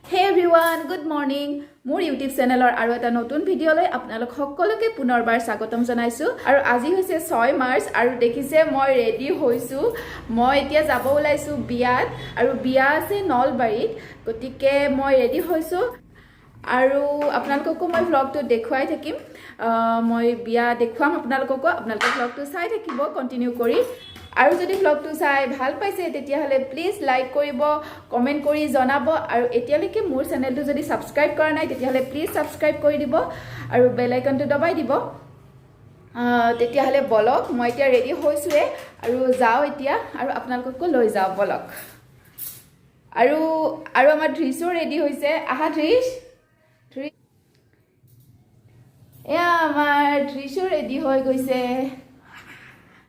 Hey everyone, good morning. মোৰ YouTube চেনেলৰ আৰু এটা নতুন ভিডিঅলৈ আপোনালোক সকলোকে পুনৰবাৰ স্বাগতম জনাইছো আৰু আজি হৈছে 6 মাৰ্চ আৰু দেখিছে মই ৰেডি হৈছো মই এতিয়া যাব ওলাইছো বিয়াত আৰু বিয়া আছে নলবাৰীত গতিকে মই ৰেডি হৈছো আৰু আপোনালোককো মই ভ্লগটো দেখুৱাই থাকিম মই বিয়া দেখুৱাম আপোনালোকক ভ্লগটো চাই থাকিব কন্টিনিউ কৰি আৰু যদি ভ্লগটো চাই ভাল পাইছে তেতিয়াহলে প্লিজ লাইক কৰিব কমেন্ট কৰি জনাব আৰু এতিয়ালৈকে মোৰ চেনেলটো যদি সাবস্ক্ৰাইব কৰা নাই তেতিয়াহলে প্লিজ সাবস্ক্ৰাইব কৰি দিব আৰু বেল আইকনটো দবাই দিব তেতিয়াহলে বলক মই এতিয়া ৰেডি হৈছোৱে আৰু যাও এতিয়া আৰু আপোনালোককো লৈ যাও বলক আৰু আমাৰ ড্ৰেছো ৰেডি হৈছে আহা ড্ৰেছ এয়া আমাৰ ড্ৰেছো ৰেডি হৈ গৈছে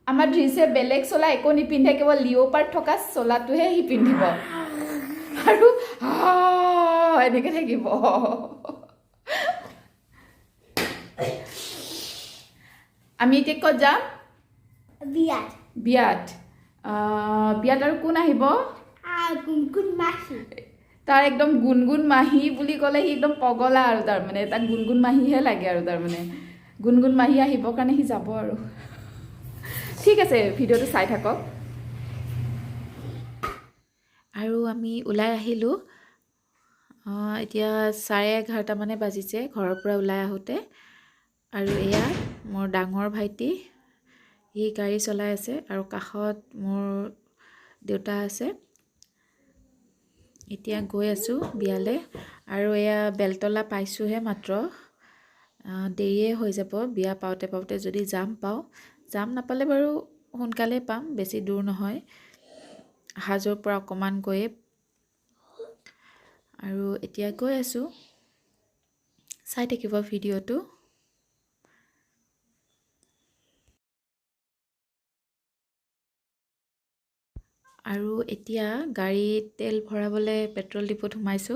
আমাৰ ড্ৰেছে বেলেগ চলা একো নিপিন্ধে কেৱল লিঅ'পাৰ্ট থকা চলাটোহে হি পিন্ধিব আৰু এনেকৈ থাকিব আমি এতিয়া ক'ত যাম বিয়াত আৰু কোন আহিব গুণগুণ মাহী তাৰ একদম গুণগুণ মাহী বুলি ক'লে সি একদম পগলা আৰু তাৰ মানে তাক গুণগুণ মাহীহে লাগে আৰু তাৰ মানে গুণগুণ মাহী আহিবৰ কাৰণে সি যাব আৰু ঠিক আছে ভিডিঅ'টো চাই থাকক আৰু আমি ওলাই আহিলো এতিয়া 11:30 মানে বাজিছে ঘৰৰ পৰা ওলাই আহোতে আৰু এয়া মোৰ ডাঙৰ ভাইটি ই গাড়ী চলাই আছে আৰু কাষত মোৰ দেউতা আছে এতিয়া গৈ আছো বিয়ালে আৰু এয়া বেলতলা পাইছোহে মাত্ৰ দেৰিয়ে হৈ যাব বিয়া পাওঁতে যদি যাম নাপালে বাৰু সোনকালে পাম বেছি দূৰ নহয় হাজোৰ পৰা অকমান গৈ আৰু এতিয়া গৈ আছো চাই থাকিব ভিডিঅ'টো আৰু এতিয়া গাড়ীত তেল ভৰাবলৈ পেট্ৰল ডিপোত সোমাইছো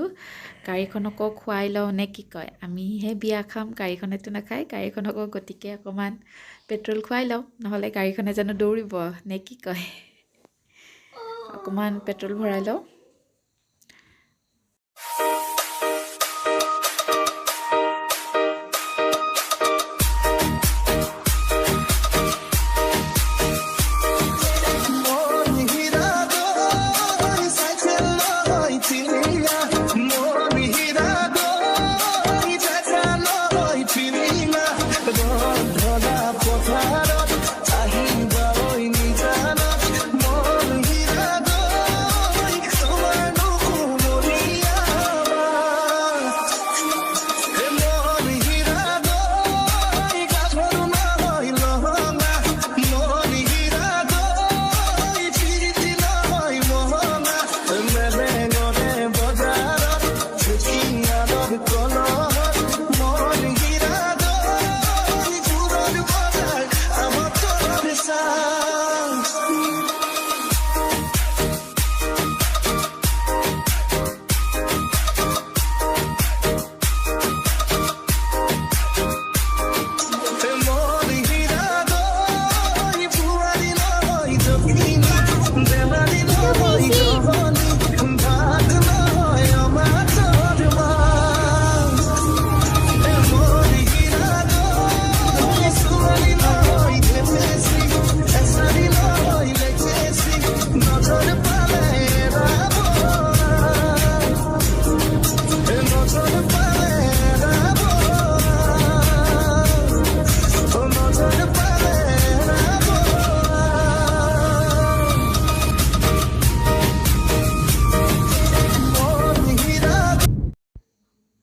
গাড়ীখনকো খুৱাই লওঁ নে কি কয় আমিহে বিয়া খাম গাড়ীখনেতো নাখায় গাড়ীখনকো গতিকে অকমান পেট্ৰল খুৱাই লওঁ নহলে গাড়ীখনে জানো দৌৰিব নে কি কয় অকমান পেট্ৰল ভৰাই লওঁ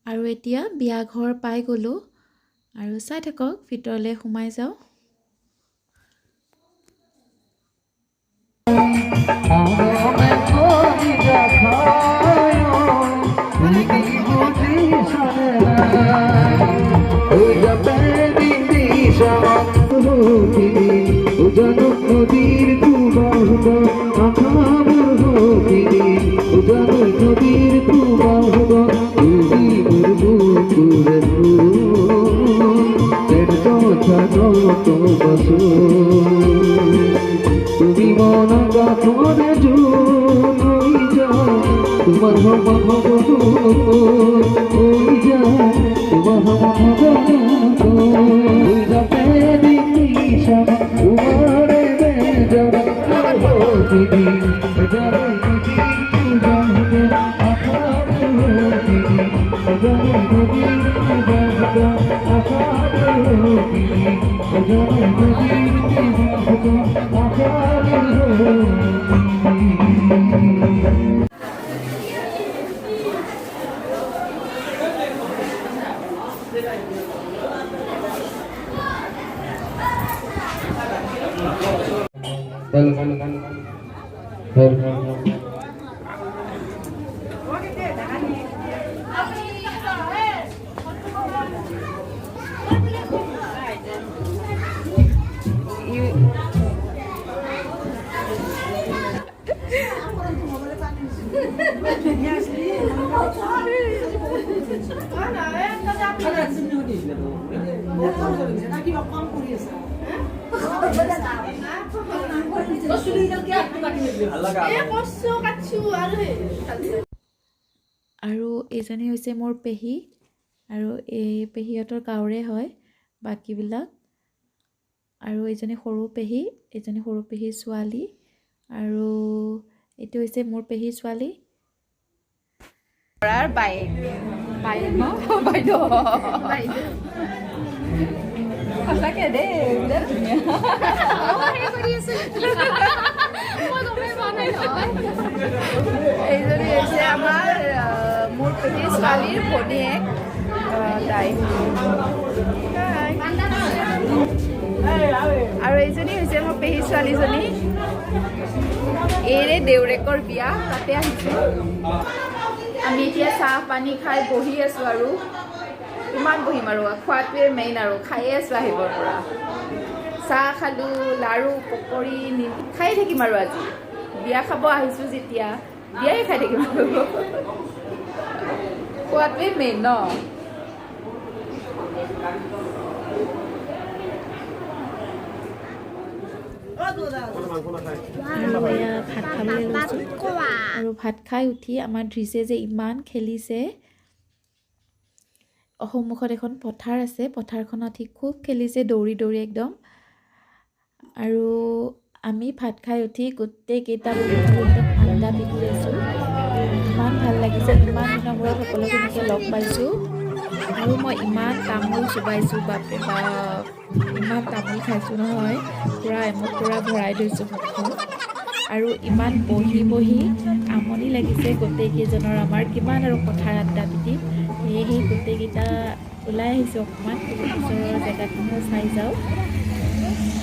আৰু এতিয়া বিয়া ঘৰ পাই গলো আৰু চাই থাকক ভিতৰলৈ সোমাই যাও তুমি মন গাথৰে জুই যা তোমাৰ হব আৰু এইজনী হৈছে মোৰ পেহী আৰু এই পেহীহঁতৰ গাঁৱৰে হয় বাকীবিলাক আৰু এইজনী সৰু পেহী ছোৱালী আৰু এইটো হৈছে মোৰ পেহী ছোৱালী ল'ৰাৰ বাইক ন বাইদেউ সঁচাকে দেই বিৰাট ধুনীয়া এইজনী হৈছে আমাৰ মোৰ পেহী ছোৱালীৰ ভনীয়েক তাই আৰু এইজনী হৈছে মোৰ পেহী ছোৱালীজনী এইৰে দেউৰেকৰ বিয়া তাতে আহিছোঁ আমি এতিয়া চাহ পানী খাই বহি আছোঁ আৰু কিমান বহিম আৰু খোৱাটোৱে মেইন আৰু খায়ে আছোঁ আহিবৰ পৰা চাহ খালোঁ লাড়ু পকৰি খাই থাকিম আৰু আজি বিয়া খাব আহিছোঁ যেতিয়া বিয়াই খাই থাকিম আৰু খোৱাটোৱে মেইন ন আৰু ভাত খাই উঠি আমাৰ ধৃছে যে ইমান খেলিছে সন্মুখত এখন পথাৰ আছে পথাৰখনত সি খুব খেলিছে দৌৰি দৌৰি একদম আৰু আমি ভাত খাই উঠি গোটেইকেইটা আড্ডা পিটি আছোঁ ইমান ভাল লাগিছে ইমান দিনৰ মূৰত সকলোখিনিকে লগ পাইছোঁ আৰু মই ইমান তামোল চুবাইছোঁ বাপৰে বাপ ইমান তামোল খাইছোঁ নহয় পূৰা এমুক পূৰা ভৰাই থৈছোঁ মুখখন আৰু ইমান বহি বহি আমনি লাগিছে গোটেইকেইজনৰ আমাৰ কিমান আৰু পথাৰ আড্ডা পিটিম সেয়েহে গোটেইকেইটা ওলাই আহিছোঁ অকণমান ওচৰৰ জেগাখিনিও চাই যাওঁ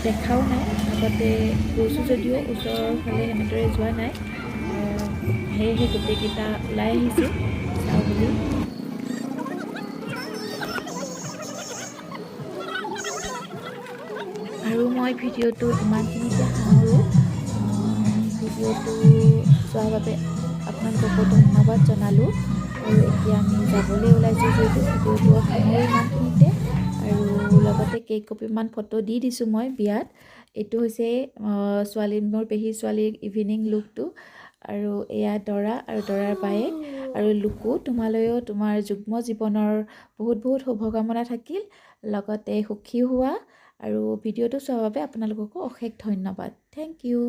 দেখাও নাই আগতে গৈছোঁ যদিও ওচৰৰ ফালে সেনেদৰে যোৱা নাই সেয়েহে গোটেইকেইটা ওলাই আহিছোঁ চাওঁ বুলি আৰু মই ভিডিঅ'টো ইমানখিনিতে সামৰোঁ ভিডিঅ'টো চোৱাৰ বাবে আপোনালোককো ধন্যবাদ জনালোঁ আৰু এতিয়া আমি যাবলৈ ওলাইছোঁ যিহেতু ভিডিঅ'টো সামৰোঁ ইমানখিনিতে আৰু লগতে কেইকপিমান ফটো দি দিছোঁ মই বিয়াত এইটো হৈছে মোৰ পেহী ছোৱালীৰ ইভিনিং লুকটো আৰু এয়া দৰা আৰু দৰাৰ বায়েক আৰু লুকু তোমালৈও তোমাৰ যুগ্ম জীৱনৰ বহুত বহুত শুভকামনা থাকিল লগতে সুখী হোৱা আৰু ভিডিঅ'টো চোৱাৰ বাবে আপোনালোককো অশেষ ধন্যবাদ থেংক ইউ